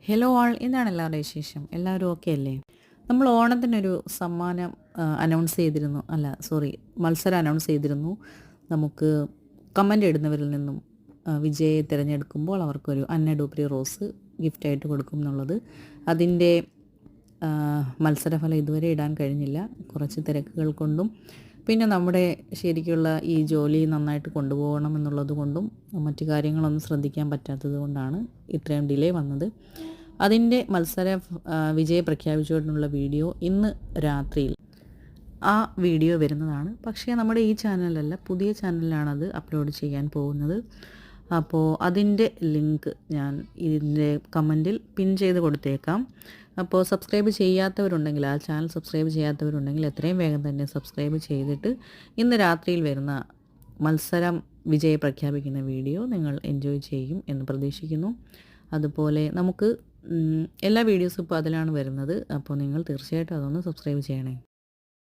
Hello ആൾ, എന്താണ് എല്ലാവരുടെ വിശേഷം? എല്ലാവരും ഓക്കെ അല്ലേ? നമ്മൾ ഓണത്തിനൊരു സമ്മാനം അനൗൺസ് ചെയ്തിരുന്നു. മത്സരം അനൗൺസ് ചെയ്തിരുന്നു. നമുക്ക് കമൻ്റ് ഇടുന്നവരിൽ നിന്നും വിജയെ തിരഞ്ഞെടുക്കുമ്പോൾ അവർക്കൊരു അന്ന ഡൂപ്രി റോസ് ഗിഫ്റ്റായിട്ട് കൊടുക്കും എന്നുള്ളത്. അതിൻ്റെ മത്സരഫലം ഇതുവരെ ഇടാൻ കഴിഞ്ഞില്ല, കുറച്ച് തിരക്കുകൾ കൊണ്ടും പിന്നെ നമ്മുടെ ശരിക്കുള്ള ഈ ജോലി നന്നായിട്ട് കൊണ്ടുപോകണം എന്നുള്ളത് കൊണ്ടും മറ്റു കാര്യങ്ങളൊന്നും ശ്രദ്ധിക്കാൻ പറ്റാത്തത് കൊണ്ടാണ് ഇത്രയും ഡിലേ വന്നത്. അതിൻ്റെ വിജയം പ്രഖ്യാപിച്ചുകൊണ്ടുള്ള വീഡിയോ ഇന്ന് രാത്രിയിൽ ആ വീഡിയോ വരുന്നതാണ്. പക്ഷേ നമ്മുടെ ഈ ചാനലല്ല, പുതിയ ചാനലിലാണത് അപ്ലോഡ് ചെയ്യാൻ പോകുന്നത്. അപ്പോൾ അതിൻ്റെ ലിങ്ക് ഞാൻ ഇതിൻ്റെ കമൻറ്റിൽ പിൻ ചെയ്ത് കൊടുത്തേക്കാം. അപ്പോൾ സബ്സ്ക്രൈബ് ചെയ്യാത്തവരുണ്ടെങ്കിൽ, ആ ചാനൽ സബ്സ്ക്രൈബ് ചെയ്യാത്തവരുണ്ടെങ്കിൽ എത്രയും വേഗം തന്നെ സബ്സ്ക്രൈബ് ചെയ്തിട്ട് ഇന്ന് രാത്രിയിൽ വരുന്ന വിജയം പ്രഖ്യാപിക്കുന്ന വീഡിയോ നിങ്ങൾ എൻജോയ് ചെയ്യും എന്ന് പ്രതീക്ഷിക്കുന്നു. അതുപോലെ നമുക്ക് എല്ലാ വീഡിയോസും ഇപ്പോൾ അതിലാണ് വരുന്നത്. അപ്പോൾ നിങ്ങൾ തീർച്ചയായിട്ടും അതൊന്ന് സബ്സ്ക്രൈബ് ചെയ്യണേ.